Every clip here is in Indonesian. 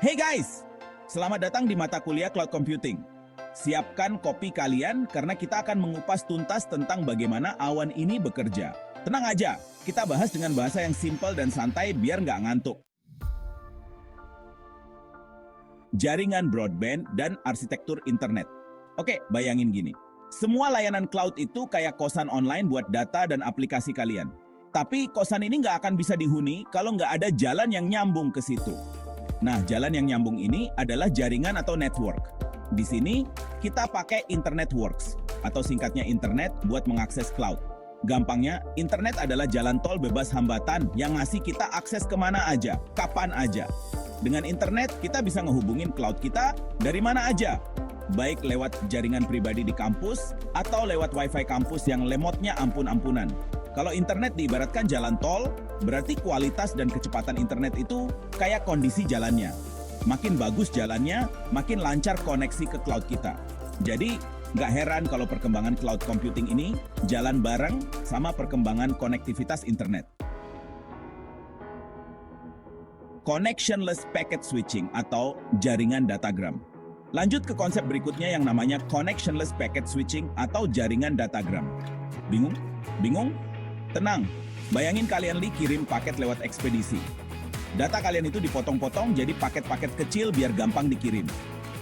Hey guys, selamat datang di mata kuliah Cloud Computing. Siapkan kopi kalian karena kita akan mengupas tuntas tentang bagaimana awan ini bekerja. Tenang aja, kita bahas dengan bahasa yang simpel dan santai biar nggak ngantuk. Jaringan broadband dan arsitektur internet. Oke, bayangin gini. Semua layanan cloud itu kayak kosan online buat data dan aplikasi kalian. Tapi kosan ini nggak akan bisa dihuni kalau nggak ada jalan yang nyambung ke situ. Nah, jalan yang nyambung ini adalah jaringan atau network. Di sini, kita pakai Internet Works, atau singkatnya internet buat mengakses cloud. Gampangnya, internet adalah jalan tol bebas hambatan yang ngasih kita akses kemana aja, kapan aja. Dengan internet, kita bisa ngehubungin cloud kita dari mana aja. Baik lewat jaringan pribadi di kampus, atau lewat wifi kampus yang lemotnya ampun-ampunan. Kalau internet diibaratkan jalan tol, berarti kualitas dan kecepatan internet itu kayak kondisi jalannya. Makin bagus jalannya, makin lancar koneksi ke cloud kita. Jadi, nggak heran kalau perkembangan cloud computing ini jalan bareng sama perkembangan konektivitas internet. Connectionless packet switching atau jaringan datagram. Lanjut ke konsep berikutnya yang namanya connectionless packet switching atau jaringan datagram. Bingung? Bingung? Tenang, bayangin kalian kirim paket lewat ekspedisi. Data kalian itu dipotong-potong jadi paket-paket kecil biar gampang dikirim.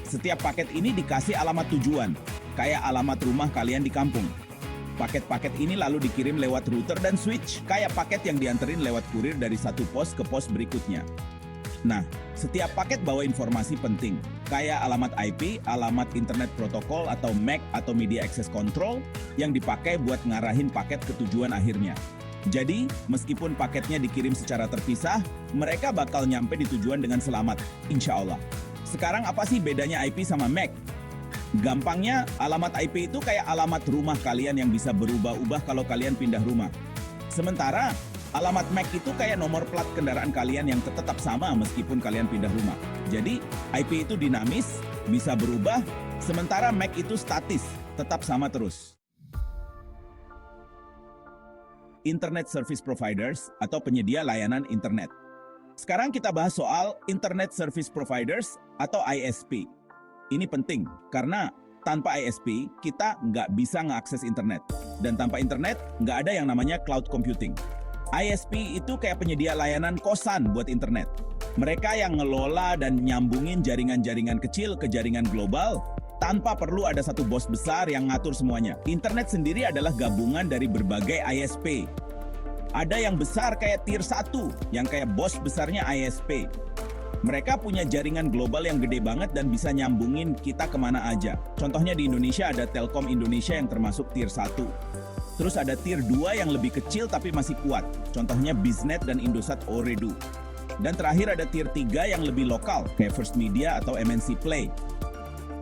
Setiap paket ini dikasih alamat tujuan, kayak alamat rumah kalian di kampung. Paket-paket ini lalu dikirim lewat router dan switch, kayak paket yang dianterin lewat kurir dari satu pos ke pos berikutnya. Nah, setiap paket bawa informasi penting, kayak alamat IP, alamat internet protokol atau MAC atau Media Access Control yang dipakai buat ngarahin paket ke tujuan akhirnya. Jadi, meskipun paketnya dikirim secara terpisah, mereka bakal nyampe di tujuan dengan selamat, insya Allah. Sekarang apa sih bedanya IP sama MAC? Gampangnya, alamat IP itu kayak alamat rumah kalian yang bisa berubah-ubah kalau kalian pindah rumah. Sementara, alamat MAC itu kayak nomor plat kendaraan kalian yang tetap sama meskipun kalian pindah rumah. Jadi, IP itu dinamis, bisa berubah, sementara MAC itu statis, tetap sama terus. Internet Service Providers atau penyedia layanan internet. Sekarang kita bahas soal Internet Service Providers atau ISP. Ini penting karena tanpa ISP kita nggak bisa mengakses internet. Dan tanpa internet nggak ada yang namanya cloud computing. ISP itu kayak penyedia layanan kosan buat internet. Mereka yang ngelola dan nyambungin jaringan-jaringan kecil ke jaringan global tanpa perlu ada satu bos besar yang ngatur semuanya. Internet sendiri adalah gabungan dari berbagai ISP. Ada yang besar kayak tier 1, yang kayak bos besarnya ISP. Mereka punya jaringan global yang gede banget dan bisa nyambungin kita kemana aja. Contohnya di Indonesia ada Telkom Indonesia yang termasuk tier 1. Terus ada tier 2 yang lebih kecil tapi masih kuat. Contohnya Biznet dan Indosat Ooredoo. Dan terakhir ada tier 3 yang lebih lokal, kayak First Media atau MNC Play.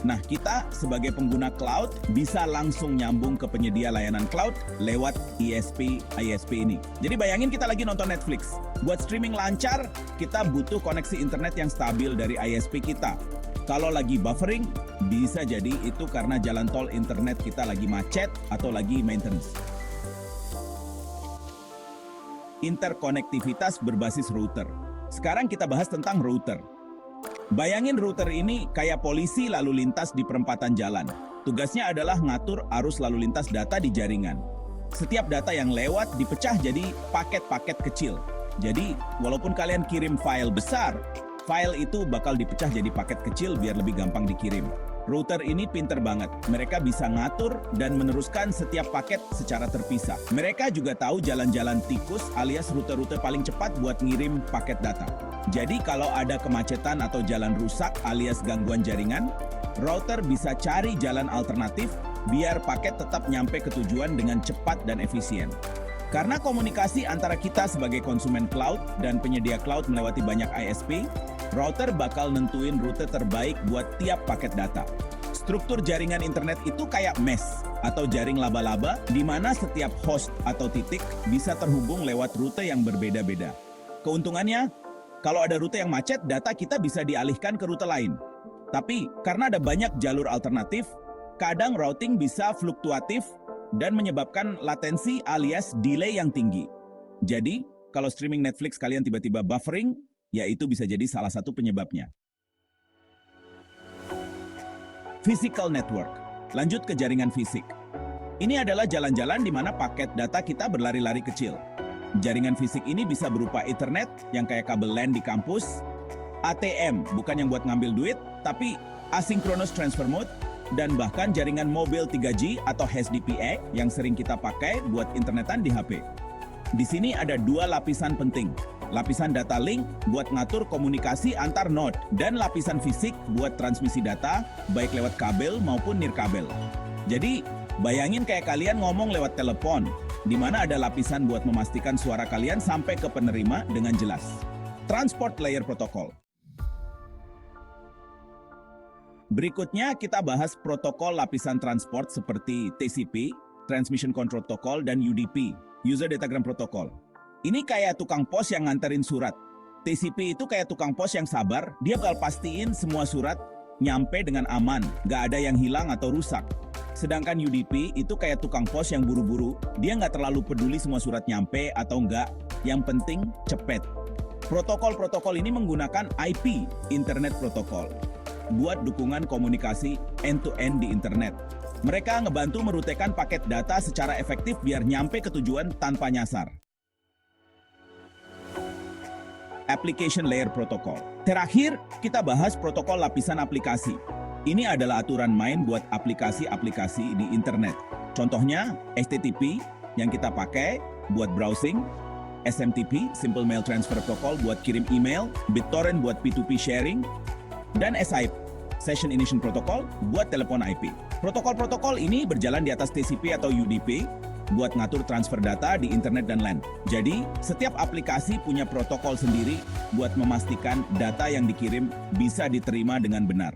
Nah, kita sebagai pengguna cloud bisa langsung nyambung ke penyedia layanan cloud lewat ISP ini. Jadi bayangin kita lagi nonton Netflix. Buat streaming lancar, kita butuh koneksi internet yang stabil dari ISP kita. Kalau lagi buffering, bisa jadi itu karena jalan tol internet kita lagi macet atau lagi maintenance. Interkonektivitas berbasis router. Sekarang kita bahas tentang router. Bayangin router ini kayak polisi lalu lintas di perempatan jalan. Tugasnya adalah ngatur arus lalu lintas data di jaringan. Setiap data yang lewat dipecah jadi paket-paket kecil. Jadi, walaupun kalian kirim file besar, file itu bakal dipecah jadi paket kecil biar lebih gampang dikirim. Router ini pinter banget. Mereka bisa ngatur dan meneruskan setiap paket secara terpisah. Mereka juga tahu jalan-jalan tikus alias rute-rute paling cepat buat ngirim paket data. Jadi kalau ada kemacetan atau jalan rusak alias gangguan jaringan, router bisa cari jalan alternatif biar paket tetap nyampe ke tujuan dengan cepat dan efisien. Karena komunikasi antara kita sebagai konsumen cloud dan penyedia cloud melewati banyak ISP, router bakal nentuin rute terbaik buat tiap paket data. Struktur jaringan internet itu kayak mesh atau jaring laba-laba di mana setiap host atau titik bisa terhubung lewat rute yang berbeda-beda. Keuntungannya, kalau ada rute yang macet, data kita bisa dialihkan ke rute lain. Tapi karena ada banyak jalur alternatif, kadang routing bisa fluktuatif dan menyebabkan latensi alias delay yang tinggi. Jadi, kalau streaming Netflix kalian tiba-tiba buffering, ya itu bisa jadi salah satu penyebabnya. Physical network. Lanjut ke jaringan fisik. Ini adalah jalan-jalan di mana paket data kita berlari-lari kecil. Jaringan fisik ini bisa berupa Ethernet yang kayak kabel LAN di kampus, ATM, bukan yang buat ngambil duit, tapi Asynchronous Transfer Mode, dan bahkan jaringan mobil 3G atau HDPE yang sering kita pakai buat internetan di HP. Di sini ada dua lapisan penting. Lapisan data link buat ngatur komunikasi antar node, dan lapisan fisik buat transmisi data baik lewat kabel maupun nirkabel. Jadi, bayangin kayak kalian ngomong lewat telepon, di mana ada lapisan buat memastikan suara kalian sampai ke penerima dengan jelas. Transport Layer Protocol. Berikutnya kita bahas protokol lapisan transport seperti TCP, Transmission Control Protocol, dan UDP, User Datagram Protocol. Ini kayak tukang pos yang nganterin surat. TCP itu kayak tukang pos yang sabar, dia bakal pastiin semua surat nyampe dengan aman, gak ada yang hilang atau rusak. Sedangkan UDP itu kayak tukang pos yang buru-buru, dia nggak terlalu peduli semua surat nyampe atau enggak, yang penting cepet. Protokol-protokol ini menggunakan IP, Internet Protocol, buat dukungan komunikasi end-to-end di internet. Mereka ngebantu merutekan paket data secara efektif biar nyampe ke tujuan tanpa nyasar. Application Layer Protocol. Terakhir, kita bahas protokol lapisan aplikasi. Ini adalah aturan main buat aplikasi-aplikasi di internet. Contohnya, HTTP yang kita pakai buat browsing, SMTP, Simple Mail Transfer Protocol buat kirim email, BitTorrent buat P2P sharing, dan SIP, Session Initiation Protocol buat telepon IP. Protokol-protokol ini berjalan di atas TCP atau UDP buat ngatur transfer data di internet dan LAN. Jadi, setiap aplikasi punya protokol sendiri buat memastikan data yang dikirim bisa diterima dengan benar.